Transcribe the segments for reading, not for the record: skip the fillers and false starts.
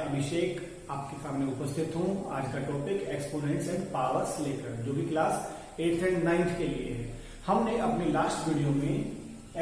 अभिषेक आपके सामने उपस्थित हूँ। आज का टॉपिक एक्सपोनेंट्स एंड पावर्स लेकर, जो भी क्लास 8th एंड 9th के लिए है। हमने अपनी लास्ट वीडियो में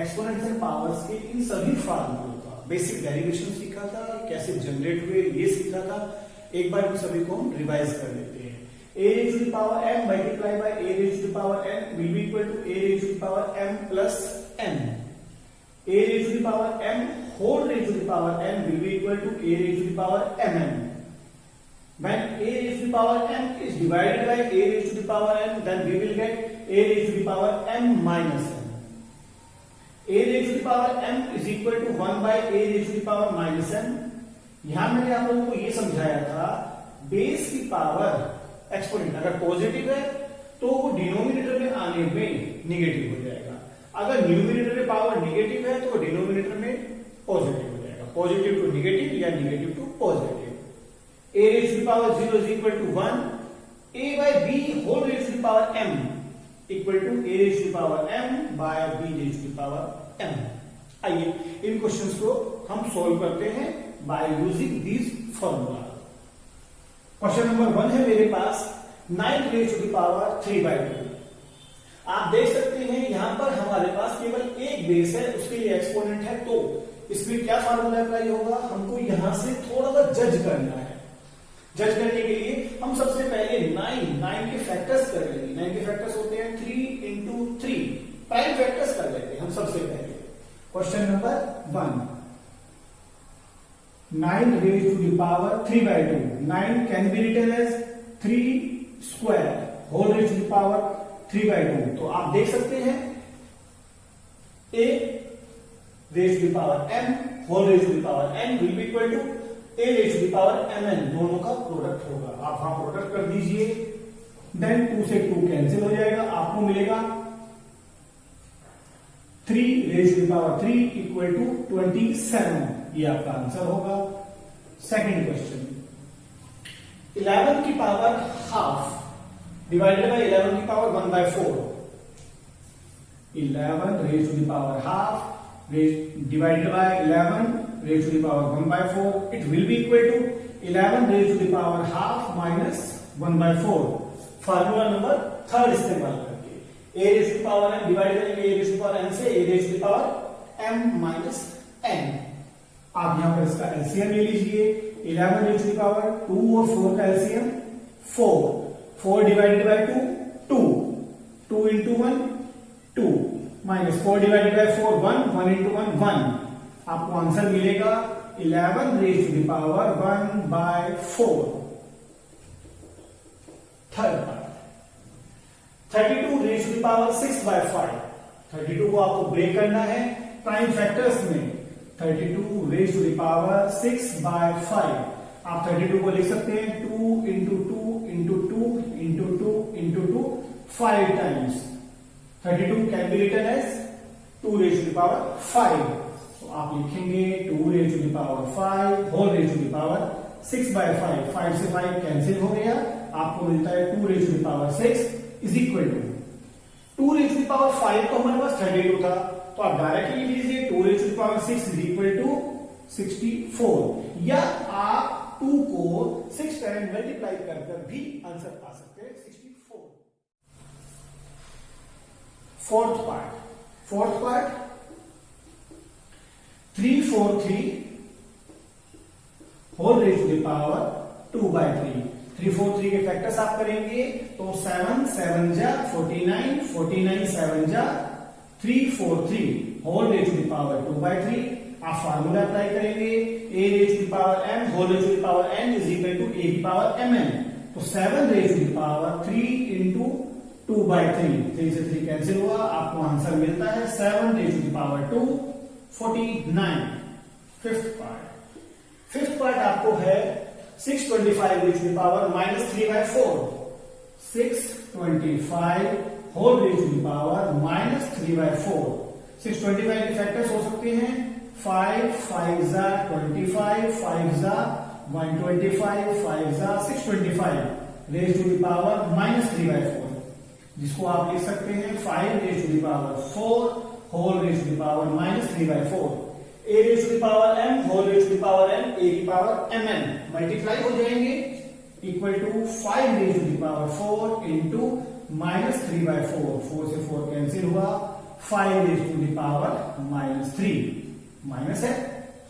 एक्सपोनेंट्स एंड पावर्स के इन सभी फार्मूलों का बेसिक डेरिवेशन सीखा था, कैसे जनरेट हुए ये सीखा था। एक बार उन सभी को हम रिवाइज कर लेते हैं। a raised to the power m multiplied by a raised to the power n will be equal to a raised to the power m plus n. a raised to the power m whole raised to the power n will be equal to a raised to the power mn. When a raised to the power m is divided by a raised to the power n, then we will get a raised to the power m minus n. a raised to the power m is equal to 1 by a raised to the power minus n. यहां मैंने आप लोगों को ये समझाया था, base की power exponent अगर पॉजिटिव है तो वो डिनोमिनेटर में आने में निगेटिव हो जाएगा। अगर न्यूमिनेटर में पावर निगेटिव है तो वो डिनोमिनेटर में पॉजिटिव हो जाएगा। पॉजिटिव टू निगेटिव या negative to positive. a raised to the power 0 is equal to 1, a by b whole raised to the power m equal to a raised to the power m by b raised to the power m। आइए इन questions को हम solve करते हैं by using this formula. Question number 1 है मेरे पास 9 raised to the power 3 by 2। आप देख सकते हैं यहां पर हमारे पास केवल एक बेस है, उसके लिए एक्सपोनेंट है, तो इसमें क्या फार्मूला अप्लाई होगा, हमको यहां से थोड़ा सा जज करना है। जज करने के लिए हम सबसे पहले 9 के फैक्टर्स कर लेंगे। 9 के फैक्टर्स होते हैं 3 into 3, प्राइम फैक्टर्स कर लेते हैं हम सबसे पहले। Question number 1, 9 raised to the power 3 by 2. 9 can be written as 3 square whole raised to the power 3 by 2. तो आप देख सकते हैं a raised to the power m whole raised to the power n will be equal to a raised to the power mn, दोनों का product होगा। आप वहां प्रोडक्ट कर दीजिए, देन 2 से 2 कैंसिल हो जाएगा, आपको मिलेगा 3 raised to the power 3 equal to 27। ये आपका आंसर होगा। सेकंड क्वेश्चन, 11 की पावर हाफ डिवाइडेड बाय 11 की power 1 by 4। 11 raised to the power half divided by 11 raised to the power 1 by 4, it will be equal to 11 raised to the power half minus 1 by 4। Formula number 3 इस्तेमाल करके a raised to the power n divide करेंगे a raised to the power n से a raised to the power m minus n। आप यहां पर इसका LCM ले लीजिए। 11 raised to the power 2 और 4 का LCM 4 divided by 2 into 1 2 minus 4 divided by 4 1 into 1 1। आपको आंसर मिलेगा 11 raised to the power 1 by 4। Third part, 32 raised to the power 6 by 5। 32 को आपको ब्रेक करना है प्राइम फैक्टर्स में। 32 raised to the power 6 by 5। आप 32 को लिख सकते हैं 2 into 2 into 2 into 2 into 2 5 times। 32 can be written as 2 raised to the power 5। तो आप लिखेंगे 2 raised to the power 5 whole raised to the power 6 by 5। 5 से 5 कैंसिल हो गया, आपको मिलता है 2 raised to the power 6 is equal to 2 raised to the power 5 तो हमारे पास 32 था, तो आप डायरेक्टली लिख लीजिए 2 raised to the power 6 is equal to 64। या आप 2 को 6 टाइम मल्टीप्लाई कर भी आंसर पा सकते हैं 64। Fourth part 343 whole raised to the power 2 by 3। 343 के फैक्टर्स आप करेंगे तो 7 7 जा 49 49 7 जा 343 whole raised to the power 2 by 3। आप फार्मूला अप्लाई करेंगे a raised to the power m whole raised to the power n is equal to a की power mn। तो 7 raised to the power 3 into 2 by 3, 3 से 3 cancel हुआ, आपको answer मिलता है 7 raised to the power 2 49। Fifth part आपको है 625 raised to the power minus 3 by 4। 625 whole raised to the power minus 3 by 4। 625 के फैक्टर्स हो सकते हैं 5 5 जा 25 5 जा 125 5 जा 625 raised to the power minus 3 by 4, जिसको आप लिख सकते हैं 5 raised to the power 4 whole raised to the power minus 3 by 4। a raise to the power m whole raise to the power n a की पावर mn मल्टीप्लाई हो जाएंगे equal to 5 raise to the power 4 into -3/4 4 से 4 cancel हुआ 5 raise to the power -3 minus है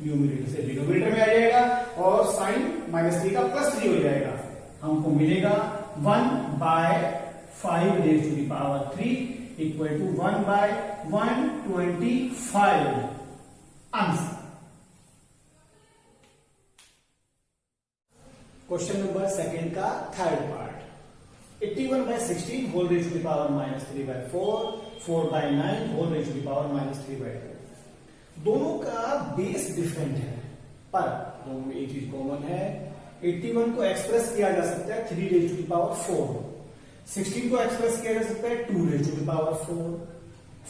numerator से denominator में आ जाएगा और साइन -3 का +3 हो जाएगा हमको मिलेगा 1/5 raise to the power 3 equal to 1/125 answer. Question number second का third part 81/16 whole raise to the power -3/4 4/9 whole raise to the power -3/2 दोनों का बेस डिफरेंट है पर दोनों में एक चीज कॉमन है 81 को एक्सप्रेस किया जा सकता है 3 रेज टू द पावर 4 16 को एक्सप्रेस किया जा सकता है 2 रेज टू द पावर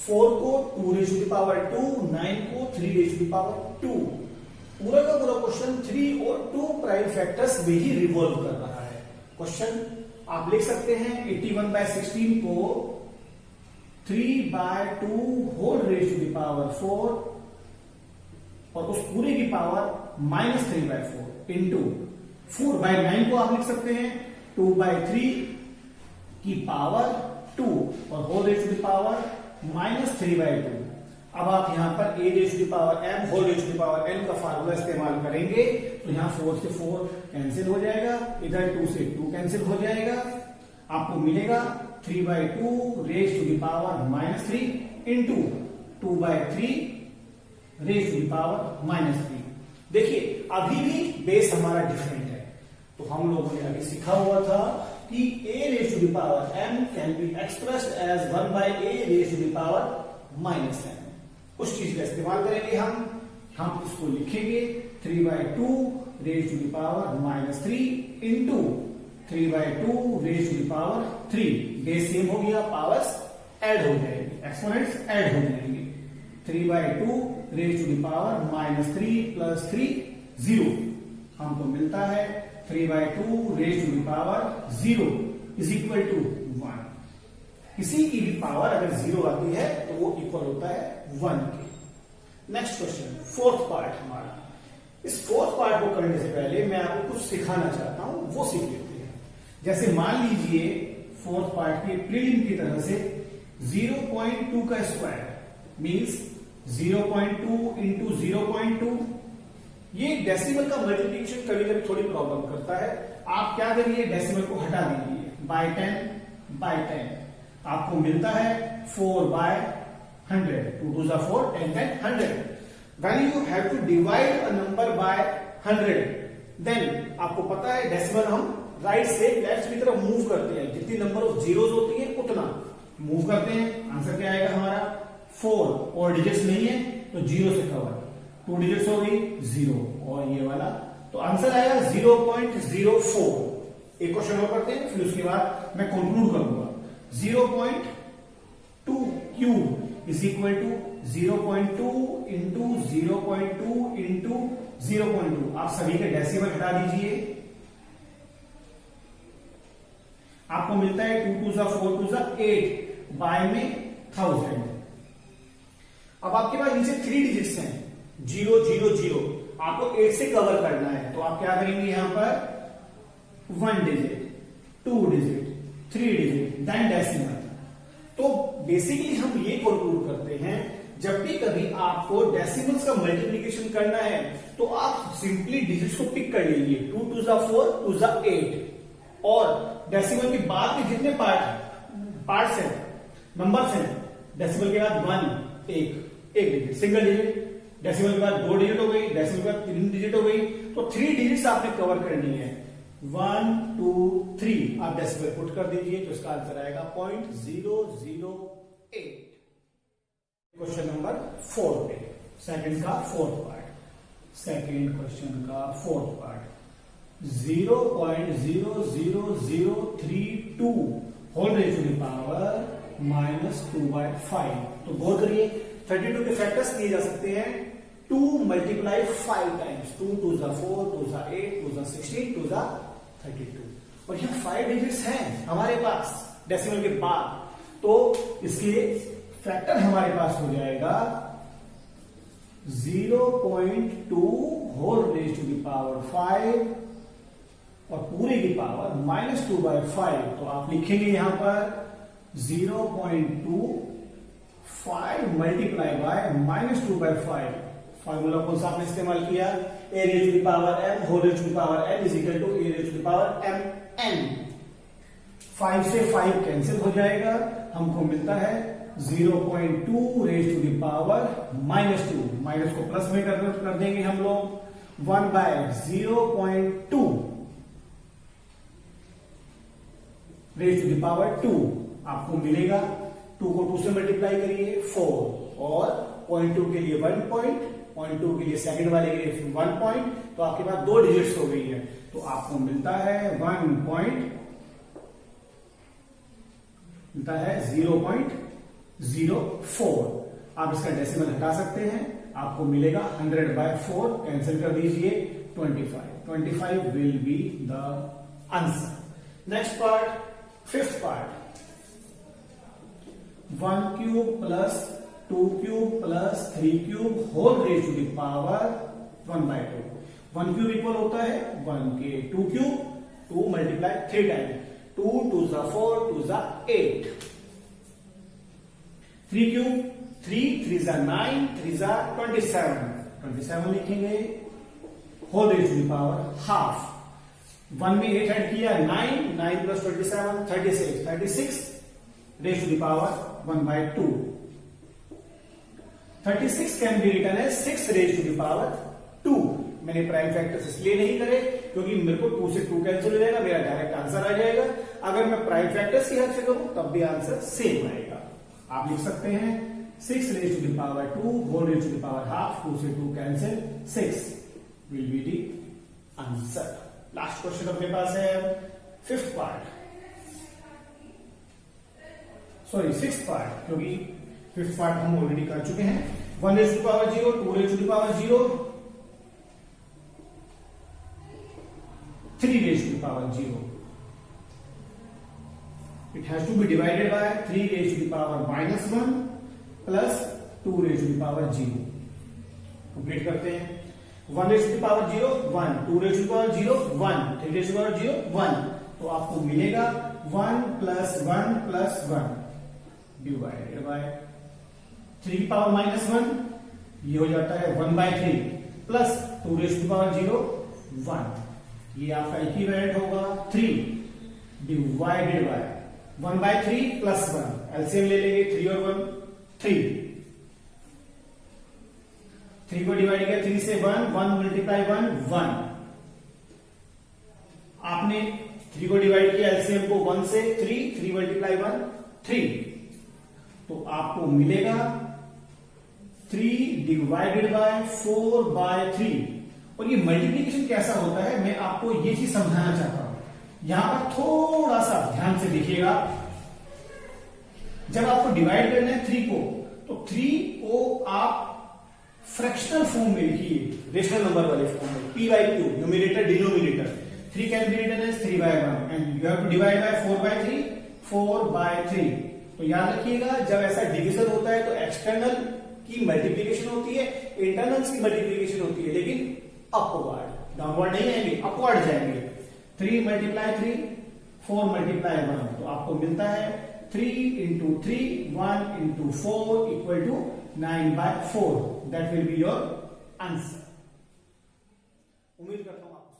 4 को 2 रेज टू द पावर 2 9 को 3 रेज टू द पावर 2 पूरा का पूरा क्वेश्चन 3 और 2 प्राइम फैक्टर्स में ही रिवॉल्व कर रहा है। क्वेश्चन आप लिख सकते हैं 81/16 को 3/2 whole raise to the power 4 और उस पूरे की पावर -3/4 इंटू 4/9 को आप लिख सकते हैं 2/3 की पावर 2 और whole raise to the power -3/2। अब आप यहां पर a raise to the power m whole raise to the power n का फार्मूला इस्तेमाल करेंगे तो यहां 4 से 4 कैंसिल हो जाएगा इधर 2 से 2 कैंसिल हो जाएगा आपको मिलेगा 3/2 raise to the power -3 into 2/3 raise to the power -3। देखिए अभी भी बेस हमारा डिफरेंट है तो हम लोगों ने अभी सीखा हुआ था कि a raise to the power m can be expressed as 1/a raise to the power -m। उस चीज का इस्तेमाल करेंगे हम इसको लिखेंगे 3/2 raise to the power -3 into 3/2 raise to the power 3 base same हो गया पावर्स ऐड हो जाएंगे एक्सपोनेंट्स ऐड हो जाएंगे 3/2 रेज टू द पावर -3 + 3 0 हमको मिलता है 3/2 raise to the power 0 is equal to 1। किसी की भी पावर अगर 0 आती है तो वो इक्वल होता है 1 के। नेक्स्ट क्वेश्चन फोर्थ पार्ट हमारा। इस फोर्थ पार्ट को करने से पहले मैं आपको कुछ सिखाना चाहता हूं वो सीख लेते हैं। जैसे मान लीजिए फोर्थ पार्ट के प्रीलिम की तरह से 0.2 का स्क्वायर मीन्स 0.2 इंटू 0.2 ये डेसिमल का मल्टीप्लिकेशन कभी कभी थोड़ी प्रॉब्लम करता है। आप क्या करिए डेसिमल को हटा दीजिए बाय 10 आपको मिलता है 4/100 2 2 4 10 10 100। When you have to divide a number by 100 then आपको पता है डेसिमल हम राइट से लेफ्ट की तरफ मूव करते हैं जितनी नंबर ऑफ जीरोस होती है उतना मूव करते हैं। आंसर क्या आएगा हमारा 4 और डिजिट्स नहीं है तो 0 से कवर 2 डिजिट्स हो गई 0 और ये वाला तो आंसर आएगा 0.04। एक क्वेश्चन और करते हैं फिर उसके बाद मैं कंक्लूड करूंगा। 0.2 cube is equal to 0.2 into 0.2 into 0.2 आप सभी के डेसिमल हटा दीजिए आपको मिलता है 2 2 4 2 8 बाय में 1000। अब आपके पास नीचे 3 डिजिट्स हैं 0 0 0 आपको 8 से कवर करना है तो आप क्या करेंगे यहां पर 1 digit 2 digit 3 digit then decimal. तो बेसिकली हम ये कंक्लूड करते हैं जब भी कभी आपको डेसिमल्स का मल्टीप्लिकेशन करना है तो आप सिंपली डिजिट्स को पिक कर लीजिए 2 2 4 2 8 और डेसिमल के बाद में जितने पार्ट्स हैं नंबर्स हैं डेसिमल के बाद एक डिजिट सिंगल डिजिट डेसिमल के बाद 2 डिजिट हो गई डेसिमल के बाद 3 डिजिट हो गई तो 3 डिजिट्स आपने कवर करनी है 1 2 3 आप डेसिमल पुट कर दीजिए तो इसका आंसर आएगा 0.008। क्वेश्चन नंबर 4 पे सेकंड का फोर्थ पार्ट सेकंड क्वेश्चन का fourth part 0.00032 whole raise to the power -2/5। तो गौर करिए 32 के फैक्टर्स किए जा सकते हैं 2 मल्टीप्लाई 5 टाइम्स 2 2 4 2 8 2 16 2 32 और यहाँ 5 डिजिट्स हैं हमारे पास डेसिमल के बाद तो इसके फैक्टर हमारे पास हो जाएगा 0.2 whole raise to the power 5 और पूरे की पावर -2/5। तो आप लिखेंगे यहां पर 0.25 मल्टीप्लाई बाय -2/5। फॉर्मूला कौन सा आपने इस्तेमाल किया? A raise to the power m whole raise to the power n is equal to a raise to the power m n। 5 से 5 कैंसिल हो जाएगा, हमको मिलता है 0.2 raise to the power -2। Minus को प्लस में कर देंगे हम लोग 1/0.2 रेज टू द पावर 2 आपको मिलेगा। 2 को 2 से मल्टीप्लाई करिए 4 और 0.2 के लिए 1 पॉइंट, 0.2 के लिए सेकंड वाले के लिए 1 पॉइंट, तो आपके पास 2 डिजिट्स हो गई है। तो आपको मिलता है 0.04। आप इसका डेसिमल हटा सकते हैं, आपको मिलेगा 100/4। कैंसिल कर दीजिए 25 will be the answer. Next part, fifth part, 1 cube plus 2 cube plus 3 cube whole raise to the power 1/2। 1 cube equal होता है 1 के 2 क्यूब, 2 मल्टीप्लाई 3 टाइम, 2 2 4 2 8। 3 क्यूब 3 3 9 3 27 लिखेंगे whole raise to the power half. 1 में 8 add किया 9 plus 27 36 raise to the power 1/2। 36 can be written as 6 raise to the power 2। मैंने prime factors इसलिए नहीं करे क्योंकि मेरे को 2 से 2 कैंसिल हो जाएगा, मेरा डायरेक्ट आंसर आ जाएगा। अगर मैं प्राइम फैक्टर्स की हेल्प से करूं तब भी आंसर सेम आएगा। आप लिख सकते हैं 6 raise to the power 2 whole raise to the power half. 2 से 2 cancel, 6 will be the answer. Last question अपने पास है fifth part, sorry sixth part, क्योंकि फिफ्थ पार्ट हम ऑलरेडी कर चुके हैं। 1 raise to the power 0, 2 raise to the power 0, 3 raise to the power 0। It has to be divided by 3 raised to the power -1 plus 2 raised to the power 0। Complete करते हैं। 1 raised to the power 0 1, 2 raised to the power 0 1, 3 raised to the power 0 1। तो आपको मिलेगा 1 plus 1 plus 1 divided by 3 की power -1, ये हो जाता है 1/3 plus 2 raised to the power 0 1। ये आपका इक्विवेलेंट होगा 3 डिवाइडेड बाय 1/3 प्लस 1। एलसीएम ले लेंगे 3 और 1 3। 3 को डिवाइड किया 3 से 1 मल्टीप्लाई 1 1। आपने 3 को डिवाइड किया एलसीएम को 1 से 3 मल्टीप्लाई 1 3। तो आपको मिलेगा 3 डिवाइडेड बाय 4/3। और ये मल्टीप्लीकेशन कैसा होता है मैं आपको ये चीज समझाना चाहता हूं। यहां पर थोड़ा सा ध्यान से देखिएगा। जब आपको डिवाइड करना है 3 को, तो 3 को आप फ्रैक्शनल फॉर्म में लिखिए, रेशनल नंबर वाले फॉर्म में, p/q, numerator denominator. 3 can be written as 3/1 and you have to divide by 4/3। तो याद रखिएगा जब ऐसा डिवीजन होता है तो एक्सटर्नल की मल्टीप्लीकेशन होती है, इंटरनल्स की मल्टीप्लीकेशन होती है, लेकिन अपवर्ड, डाउनवर्ड नहीं आएंगे, अपवर्ड जाएंगे। 3 मल्टीप्लाई 3 4 मल्टीप्लाई 1। तो आपको मिलता है 3 into 3 1 into 4 equal to 9/4। That will be your answer। उम्मीद करता हूं आपको